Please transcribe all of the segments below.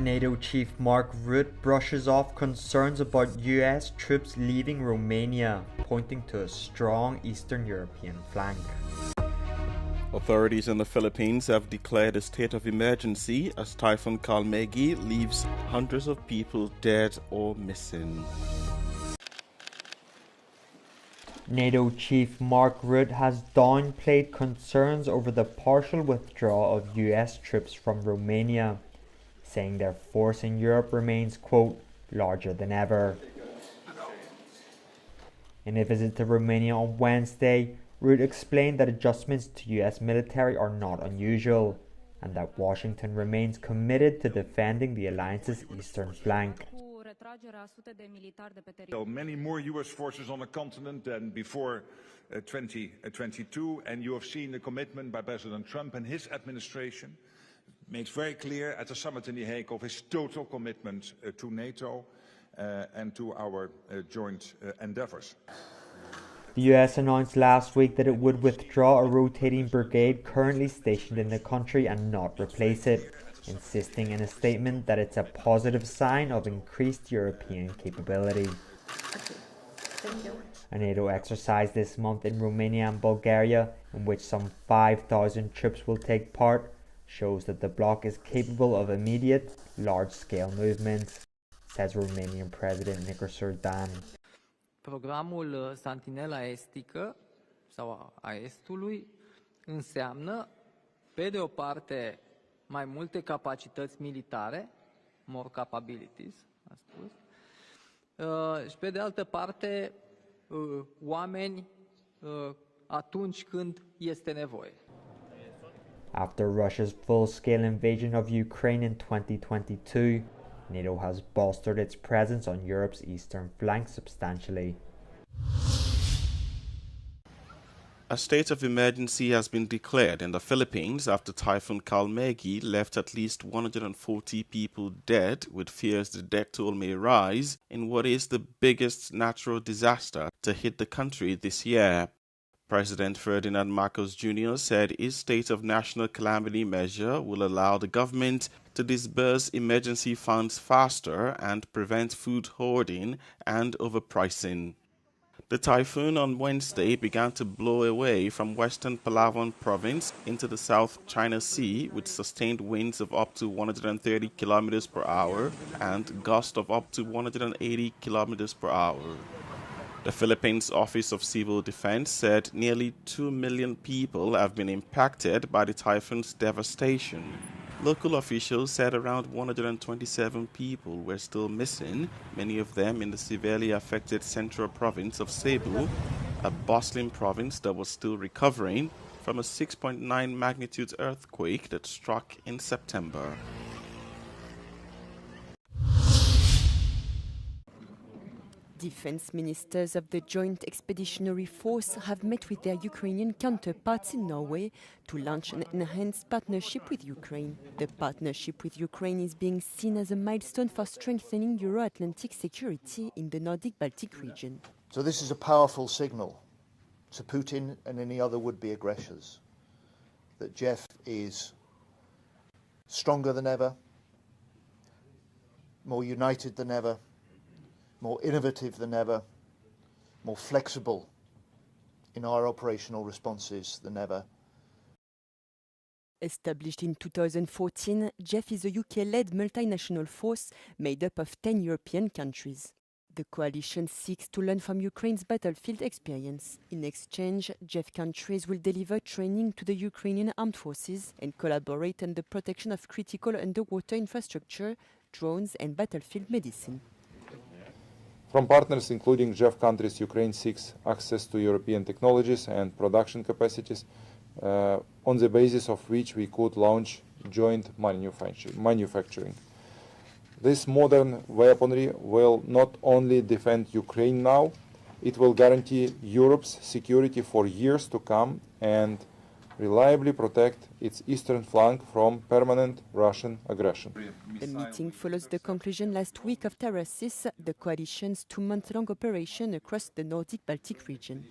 NATO chief Mark Rutte brushes off concerns about US troops leaving Romania, pointing to a strong Eastern European flank. Authorities in the Philippines have declared a state of emergency as Typhoon Kalmegi leaves hundreds of people dead or missing. NATO chief Mark Rutte has downplayed concerns over the partial withdrawal of US troops from Romania, saying their force in Europe remains, quote, larger than ever. In a visit to Romania on Wednesday, Rutte explained that adjustments to US military are not unusual, and that Washington remains committed to defending the alliance's eastern flank. So many more US forces on the continent than before 2022, and you have seen the commitment by President Trump and his administration makes very clear at the summit in The Hague of his total commitment to NATO and to our joint endeavors. The US announced last week that it would withdraw a rotating brigade currently stationed in the country and not replace it, insisting in a statement that it's a positive sign of increased European capability. A NATO exercise this month in Romania and Bulgaria, in which some 5,000 troops will take part, shows that the bloc is capable of immediate, large-scale movements, says Romanian President Nicolae. Programul Santinela Estică sau a Estului înseamnă, pe de o parte, mai multe capacități militare, more capabilities, a spus, și pe de altă parte, oameni atunci când este nevoie. After Russia's full-scale invasion of Ukraine in 2022, NATO has bolstered its presence on Europe's eastern flank substantially. A state of emergency has been declared in the Philippines after Typhoon Kalmegi left at least 140 people dead, with fears the death toll may rise in what is the biggest natural disaster to hit the country this year. President Ferdinand Marcos Jr. said his state of national calamity measure will allow the government to disburse emergency funds faster and prevent food hoarding and overpricing. The typhoon on Wednesday began to blow away from western Palawan province into the South China Sea with sustained winds of up to 130 kilometers per hour and gusts of up to 180 kilometers per hour. The Philippines Office of Civil Defense said nearly 2 million people have been impacted by the typhoon's devastation. Local officials said around 127 people were still missing, many of them in the severely affected central province of Cebu, a bustling province that was still recovering from a 6.9 magnitude earthquake that struck in September. Defense ministers of the Joint Expeditionary Force have met with their Ukrainian counterparts in Norway to launch an enhanced partnership with Ukraine. The partnership with Ukraine is being seen as a milestone for strengthening Euro-Atlantic security in the Nordic-Baltic region. So this is a powerful signal to Putin and any other would-be aggressors that JEF is stronger than ever, more united than ever, more innovative than ever, more flexible in our operational responses than ever. Established in 2014, JEF is a UK-led multinational force made up of 10 European countries. The coalition seeks to learn from Ukraine's battlefield experience. In exchange, JEF countries will deliver training to the Ukrainian armed forces and collaborate on the protection of critical underwater infrastructure, drones and battlefield medicine. From partners including JEF countries, Ukraine seeks access to European technologies and production capacities on the basis of which we could launch joint manufacturing. This modern weaponry will not only defend Ukraine now, it will guarantee Europe's security for years to come and reliably protect its eastern flank from permanent Russian aggression. The meeting follows the conclusion last week of Tarasis, the coalition's 2-month-long operation across the Nordic-Baltic region.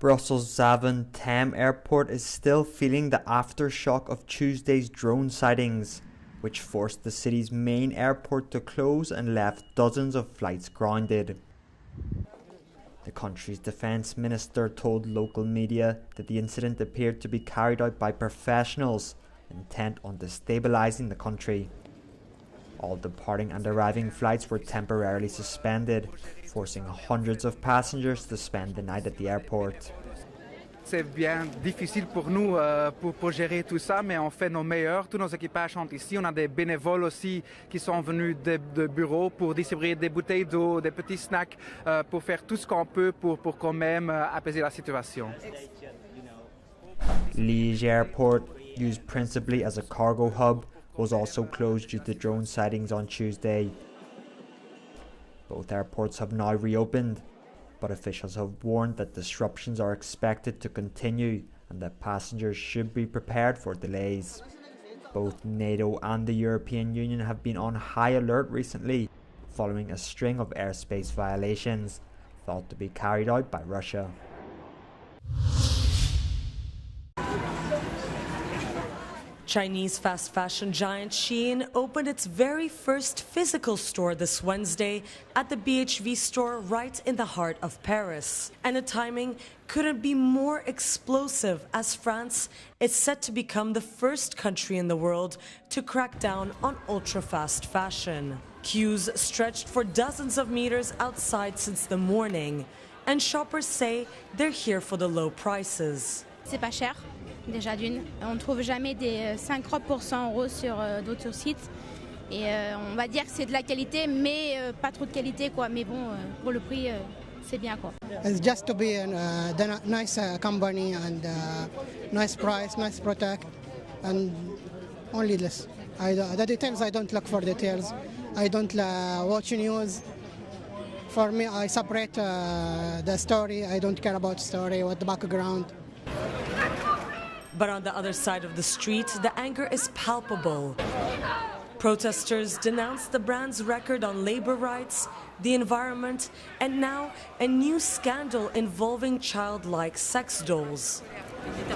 Brussels' Zaventem Airport is still feeling the aftershock of Tuesday's drone sightings, which forced the city's main airport to close and left dozens of flights grounded. The country's defence minister told local media that the incident appeared to be carried out by professionals intent on destabilising the country. All departing and arriving flights were temporarily suspended, forcing hundreds of passengers to spend the night at the airport. C'est bien difficile pour nous pour gérer tout ça, mais on fait nos meilleurs. Tous nos équipages sont ici. On a des bénévoles aussi qui sont venus de bureaux pour distribuer des bouteilles d'eau, des petits snacks, pour faire tout ce qu'on peut pour quand même apaiser la situation. Liège Airport, used principally as a cargo hub, was also closed due to drone sightings on Tuesday. Both airports have now reopened, but officials have warned that disruptions are expected to continue and that passengers should be prepared for delays. Both NATO and the European Union have been on high alert recently, following a string of airspace violations thought to be carried out by Russia. Chinese fast fashion giant Shein opened its very first physical store this Wednesday at the BHV store right in the heart of Paris. And the timing couldn't be more explosive, as France is set to become the first country in the world to crack down on ultra-fast fashion. Queues stretched for dozens of meters outside since the morning, and shoppers say they're here for the low prices. C'est pas cher. Déjà d'une, on ne trouve jamais des 5 robes pour 100 € sur d'autres sites. Et on va dire que c'est de la qualité, mais pas trop de qualité, quoi. Mais bon, pour le prix, c'est bien, quoi. It's just to be a nice company and nice price, nice product, and only this. The details, I don't look for details. I don't watch news. For me, I separate the story. I don't care about story, what the background. But on the other side of the street, the anger is palpable. Protesters denounced the brand's record on labor rights, the environment, and now a new scandal involving childlike sex dolls.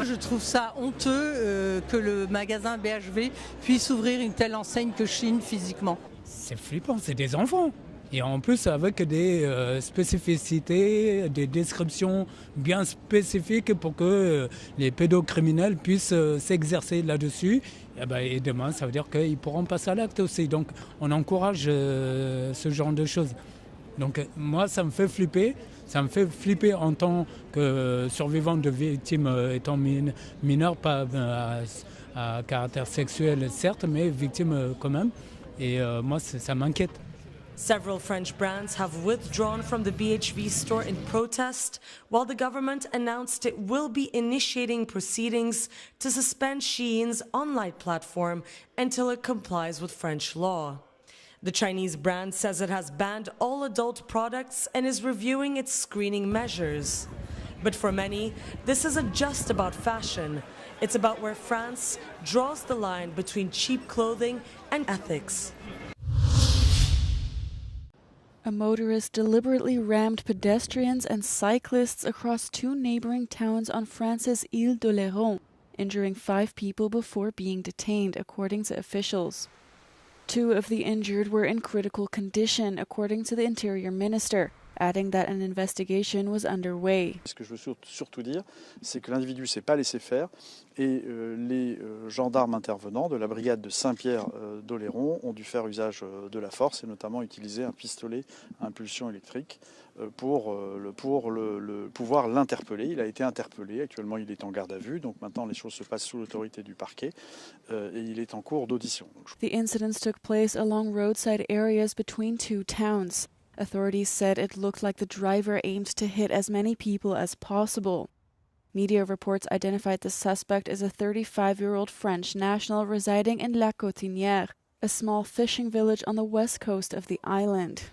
Je trouve ça honteux que le magasin BHV puisse ouvrir une telle enseigne que Shein physiquement. C'est flippant, c'est des enfants. Et en plus avec des spécificités, des descriptions bien spécifiques pour que les pédocriminels puissent s'exercer là-dessus. Et demain, ça veut dire qu'ils pourront passer à l'acte aussi. Donc on encourage ce genre de choses. Donc moi, ça me fait flipper. Ça me fait flipper en tant que survivant de victimes étant mineur, pas à caractère sexuel certes, mais victime quand même. Et moi, ça m'inquiète. Several French brands have withdrawn from the BHV store in protest, while the government announced it will be initiating proceedings to suspend Shein's online platform until it complies with French law. The Chinese brand says it has banned all adult products and is reviewing its screening measures. But for many, this isn't just about fashion. It's about where France draws the line between cheap clothing and ethics. A motorist deliberately rammed pedestrians and cyclists across two neighboring towns on France's Île-d'Oléron, injuring 5 people before being detained, according to officials. 2 of the injured were in critical condition, according to the Interior Minister, adding that an investigation was underway. Ce que je veux surtout dire, c'est que l'individu s'est pas laissé faire et les gendarmes intervenants de la brigade de Saint-Pierre-d'Oléron ont dû faire usage de la force et notamment utiliser un pistolet à impulsion électrique pour pouvoir l'interpeller. Il a été interpellé, actuellement il est en garde à vue, donc maintenant les choses se passent sous l'autorité du parquet et il est en cours d'audition. The incidents took place along roadside areas between 2 towns. Authorities said it looked like the driver aimed to hit as many people as possible. Media reports identified the suspect as a 35-year-old French national residing in La Cotinière, a small fishing village on the west coast of the island.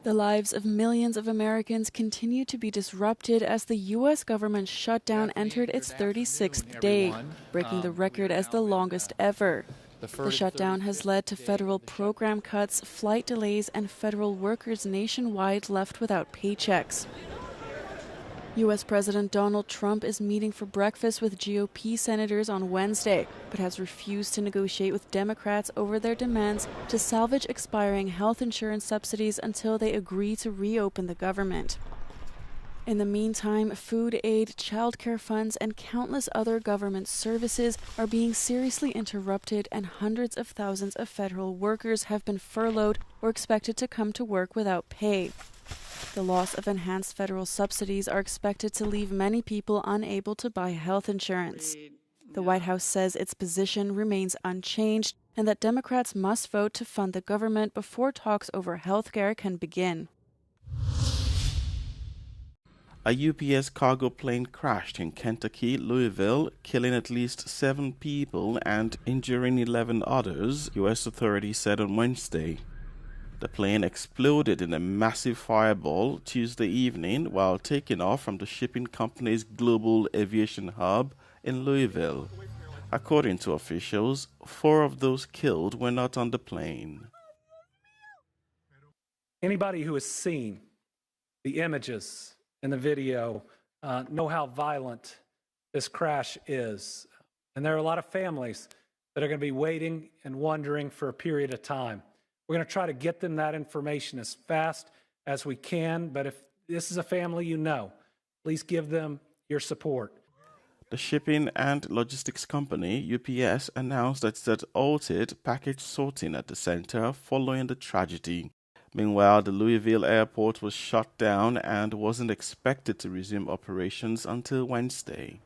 The lives of millions of Americans continue to be disrupted as the U.S. government shutdown entered its 36th day, breaking the record as the longest ever. The shutdown has led to federal program cuts, flight delays, and federal workers nationwide left without paychecks. U.S. President Donald Trump is meeting for breakfast with GOP senators on Wednesday, but has refused to negotiate with Democrats over their demands to salvage expiring health insurance subsidies until they agree to reopen the government. In the meantime, food aid, childcare funds, and countless other government services are being seriously interrupted, and hundreds of thousands of federal workers have been furloughed or expected to come to work without pay. The loss of enhanced federal subsidies are expected to leave many people unable to buy health insurance. The White House says its position remains unchanged and that Democrats must vote to fund the government before talks over health care can begin. A UPS cargo plane crashed in Kentucky, Louisville, killing at least 7 people and injuring 11 others, U.S. authorities said on Wednesday. The plane exploded in a massive fireball Tuesday evening while taking off from the shipping company's global aviation hub in Louisville. According to officials, 4 of those killed were not on the plane. Anybody who has seen the images and the video know how violent this crash is. And there are a lot of families that are going to be waiting and wondering for a period of time. We're going to try to get them that information as fast as we can, but if this is a family you know, please give them your support. The shipping and logistics company, UPS, announced that it had halted package sorting at the center following the tragedy. Meanwhile, the Louisville airport was shut down and wasn't expected to resume operations until Wednesday.